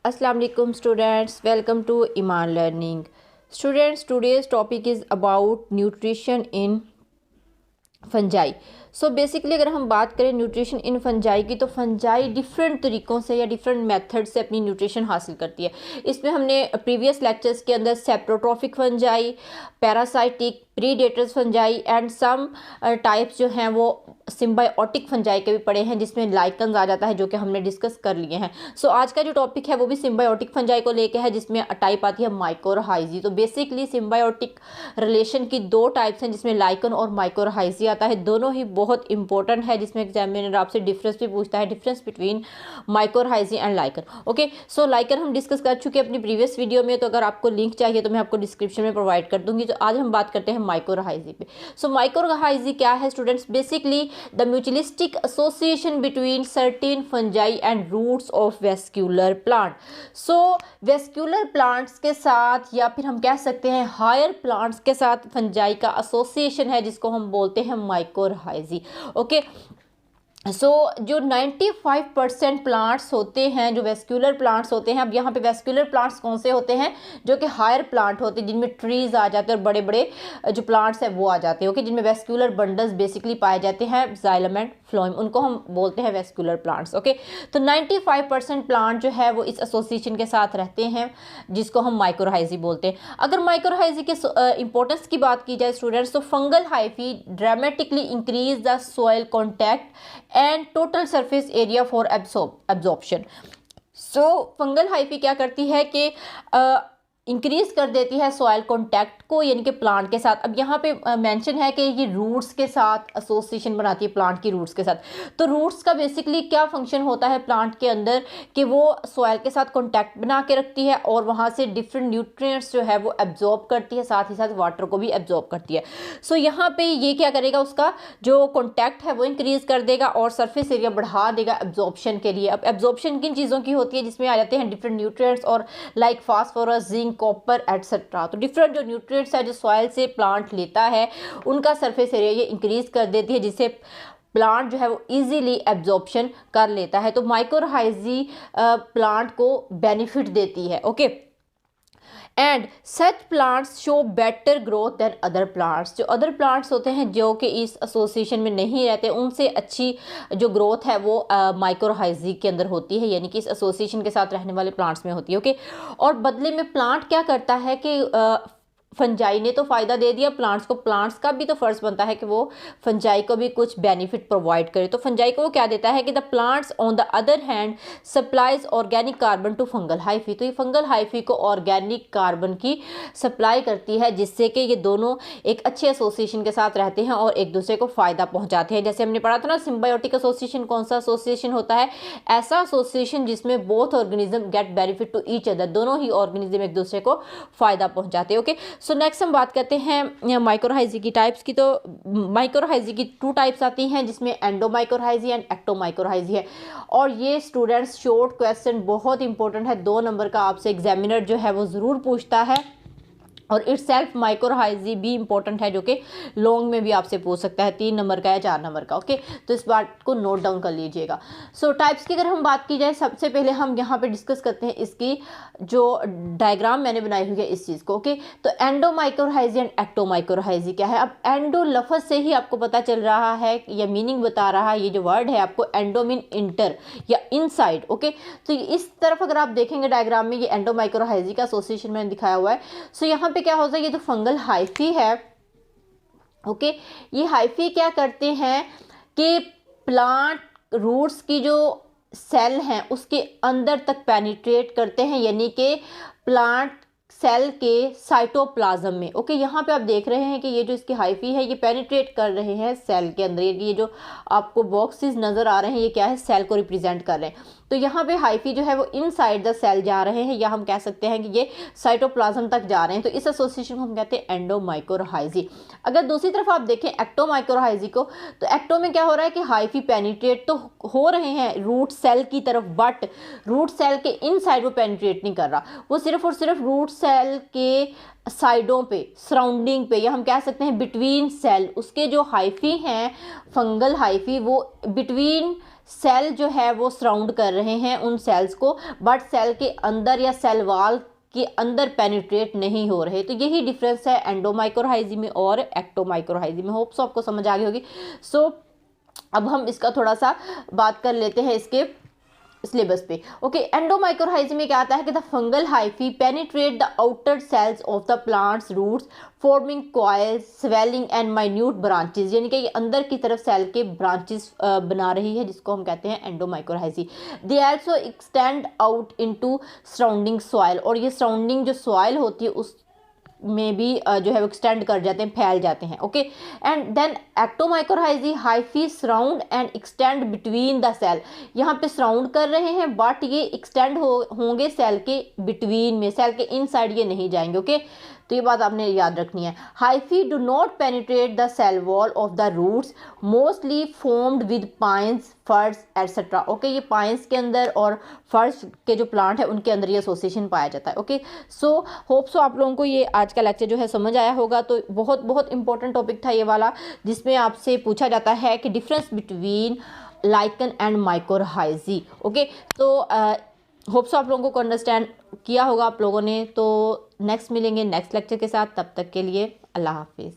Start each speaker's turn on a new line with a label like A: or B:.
A: Assalamu alaikum students, welcome to Iman Learning. Students, today's topic is about nutrition in fungi. So basically अगर हम बात करें nutrition in fungi की, तो fungi different तरीक़ों से या डिफरेंट मेथड से अपनी न्यूट्रिशन हासिल करती है. इसमें हमने प्रीवियस लेक्चर्स के अंदर saprotrophic fungi, parasitic, predators fungi and some types जो हैं वो सिम्बायोटिक फंजाई के भी पढ़े हैं, जिसमें लाइकन्स आ जाता है, जो कि हमने डिस्कस कर लिए हैं. सो आज का जो टॉपिक है वो भी सिम्बायोटिक फंजाई को लेके है, जिसमें टाइप आती है माइकोरहाइजी. तो बेसिकली सिम्बायोटिक रिलेशन की दो टाइप्स हैं, जिसमें लाइकन और माइकोरहाइजी आता है. दोनों ही बहुत इंपॉर्टेंट है, जिसमें एग्जामिनर आपसे डिफरेंस भी पूछता है, difference between mycorrhizae and lichen. Okay, so lichen हम डिस्कस कर चुके हैं अपनी प्रीवियस वीडियो में, तो अगर आपको लिंक चाहिए तो मैं आपको डिस्क्रिप्शन में प्रोवाइड कर दूंगी. तो आज हम बात करते हैं माइकोरहाइजी पे. सो माइकोरहाइजी क्या है students? Basically the mutualistic association between certain fungi and roots of vascular plant. So vascular plants के साथ, या फिर हम कह सकते हैं हायर प्लांट्स के साथ फंजाई का एसोसिएशन है, जिसको हम बोलते हैं माइकोरहाइजी. ओके, सो जो 95% प्लांट्स होते हैं, जो वेस्क्यूलर प्लांट्स होते हैं, अब यहाँ पे वेस्क्यूलर प्लांट्स कौन से होते हैं? जो कि हायर प्लांट होते हैं, जिनमें ट्रीज आ जाते हैं और बड़े बड़े जो प्लांट्स हैं वो आ जाते हैं. ओके, जिनमें वेस्क्यूलर बंडल्स बेसिकली पाए जाते हैं, जाइलम एंड फ्लोएम, उनको हम बोलते हैं वेस्क्यूलर प्लांट्स. ओके, तो 95% प्लांट जो है वो इस एसोसिएशन के साथ रहते हैं, जिसको हम माइकोरहाइजी बोलते हैं. अगर माइकोरहाइजी के इंपॉर्टेंस की बात की जाए स्टूडेंट्स, तो fungal hyphae dramatically increase the soil contact and total surface area for absorption. So fungal hyphae क्या करती है कि इंक्रीज कर देती है सॉइल कॉन्टैक्ट को, यानी कि प्लांट के साथ. अब यहाँ पे मेंशन है कि ये रूट्स के साथ एसोसिएशन बनाती है, प्लांट की रूट्स के साथ. तो रूट्स का बेसिकली क्या फंक्शन होता है प्लांट के अंदर, कि वो सॉइल के साथ कॉन्टैक्ट बना के रखती है और वहाँ से डिफरेंट न्यूट्रिएंट्स जो है वो एब्जॉर्ब करती है, साथ ही साथ वाटर को भी एब्जॉर्ब करती है. सो यहाँ पे ये क्या करेगा, उसका जो कॉन्टैक्ट है वो इंक्रीज कर देगा और सरफेस एरिया बढ़ा देगा एब्जॉर्प्शन के लिए. अब एब्जॉर्प्शन किन चीज़ों की होती है? जिसमें आ जाते हैं डिफरेंट न्यूट्रिएंट्स और like phosphorus, zinc, copper etcetera. तो डिफरेंट जो न्यूट्रिएंट्स है जो सॉइल से प्लांट लेता है, उनका सरफेस एरिया ये इंक्रीज कर देती है, जिससे प्लांट जो है वो इजीली एब्जॉर्प्शन कर लेता है. तो माइकोरहाइजी प्लांट को बेनिफिट देती है. Okay, and such plants show better growth than other plants. जो अदर प्लांट्स होते हैं जो कि इस एसोसिएशन में नहीं रहते, उनसे अच्छी जो ग्रोथ है वो माइकोरहाइजी के अंदर होती है, यानी कि इस एसोसिएशन के साथ रहने वाले प्लांट्स में होती है. ओके, और बदले में प्लांट क्या करता है कि फंजाई ने तो फ़ायदा दे दिया प्लांट्स को, प्लांट्स का भी तो फर्ज बनता है कि वो फंजाई को भी कुछ बेनिफिट प्रोवाइड करे. तो फंजाई को वो क्या देता है कि the plants on the other hand supplies organic carbon to fungal hyphae. तो ये फंगल हाइफी को ऑर्गेनिक कार्बन की सप्लाई करती है, जिससे कि ये दोनों एक अच्छे एसोसिएशन के साथ रहते हैं और एक दूसरे को फ़ायदा पहुँचाते हैं. जैसे हमने पढ़ा था ना, सिम्बायोटिक एसोसिएशन कौन सा एसोसिएशन होता है? ऐसा एसोसिएशन जिसमें both organism get benefit to each other, दोनों ही ऑर्गेनिज्म एक दूसरे को फ़ायदा पहुँचाते हैं. ओके, सो नेक्स्ट हम बात करते हैं माइकोरहाइजी की टाइप्स की. तो माइकोरहाइजी की 2 टाइप्स आती हैं, जिसमें एंडोमाइकोरहाइजी एंड एक्टोमाइकोरहाइजी है. और ये स्टूडेंट्स शॉर्ट क्वेश्चन बहुत इंपॉर्टेंट है, 2 नंबर का आपसे एग्जामिनर जो है वो ज़रूर पूछता है. और इट्स सेल्फ माइकोरहाइजी भी इंपॉर्टेंट है, जो कि लॉन्ग में भी आपसे पूछ सकता है, 3 नंबर का या 4 नंबर का. ओके, तो इस बात को नोट डाउन कर लीजिएगा. सो टाइप्स की अगर हम बात की जाए, सबसे पहले हम यहाँ पे डिस्कस करते हैं इसकी जो डायग्राम मैंने बनाई हुई है इस चीज़ को. ओके, तो एंडोमाइकोरहाइजी एंड एक्टोमाइकोरहाइजी क्या है? अब एंडो लफ्ज़ से ही आपको पता चल रहा है, या मीनिंग बता रहा है, ये जो वर्ड है आपको, एंडो मीन इंटर या इनसाइड. ओके, तो इस तरफ अगर आप देखेंगे डायग्राम में, ये एंडोमाइकोरहाइजी का एसोसिएशन मैंने दिखाया हुआ है. सो यहाँ क्या होता है, ये तो फंगल हाइफी है. ओके, ये हाइफी क्या करते हैं कि प्लांट रूट्स की जो सेल हैं उसके अंदर तक पेनिट्रेट करते हैं, यानी कि प्लांट सेल के साइटोप्लाज्म में. ओके, यहाँ पे आप देख रहे हैं कि ये जो इसकी हाइफी है ये पेनिट्रेट कर रहे हैं सेल के अंदर. ये जो आपको बॉक्सेस नज़र आ रहे हैं, ये क्या है? सेल को रिप्रेजेंट कर रहे हैं. तो यहाँ पे हाइफी जो है वो इनसाइड द सेल जा रहे हैं, या हम कह सकते हैं कि ये साइटोप्लाज्म तक जा रहे हैं. तो इस एसोसिएशन को हम कहते हैं एंडोमाइकोरहाइजी. अगर दूसरी तरफ आप देखें एक्टोमाइकोरहाइजी को, तो एक्टो में क्या हो रहा है कि हाइफी पेनिट्रेट तो हो रहे हैं रूट सेल की तरफ, बट रूट सेल के इनसाइड वो पेनिट्रेट नहीं कर रहा, वो सिर्फ और सिर्फ रूट सेल के साइडों पे, सराउंडिंग पे, या हम कह सकते हैं बिटवीन सेल, उसके जो हाइफी हैं फंगल हाइफी, वो बिटवीन सेल जो है वो सराउंड कर रहे हैं उन सेल्स को, बट सेल के अंदर या सेल वॉल के अंदर पेनिट्रेट नहीं हो रहे। तो यही डिफरेंस है एंडोमाइक्रोराइजी में और एक्टोमाइक्रोराइजी में। होप्स आपको समझ आ गई होगी। सो अब हम इसका थोड़ा सा बात कर लेते हैं इसके सिलेबस पे। ओके, एंडोमाइक्रोराइजी में क्या आता है कि the fungal hyphae penetrate the outer cells of the plants roots forming coils swelling and minute branches, यानी कि ये अंदर की तरफ सेल के ब्रांचेस बना रही है, जिसको हम कहते हैं endomycorrhizae. They also extend out into surrounding soil, और ये सराउंडिंग जो सॉइल होती है उस में भी जो है वो एक्सटेंड कर जाते हैं, फैल जाते हैं। Okay, and then ectomycorrhizae hyphae surround and extend between the cell, यहाँ पे सराउंड कर रहे हैं बट ये एक्सटेंड होंगे सेल के बिटवीन में, सेल के इनसाइड ये नहीं जाएंगे। ओके, तो ये बात आपने याद रखनी है। Hyphae do not penetrate the cell wall of the roots mostly formed with pines firs etcetera. Okay, ये पाइन्स के अंदर और फर्स के जो प्लांट है उनके अंदर ये एसोसिएशन पाया जाता है। ओके, सो होप सो आप लोगों को ये आज का लेक्चर जो है समझ आया होगा। तो बहुत बहुत इंपॉर्टेंट टॉपिक था ये वाला, जिसमें आपसे पूछा जाता है कि difference between lichen and mycorrhizae. Okay, तो होप्स आप लोगों को अंडरस्टैंड किया होगा आप लोगों ने। तो नेक्स्ट मिलेंगे नेक्स्ट लेक्चर के साथ, तब तक के लिए अल्लाह हाफिज़।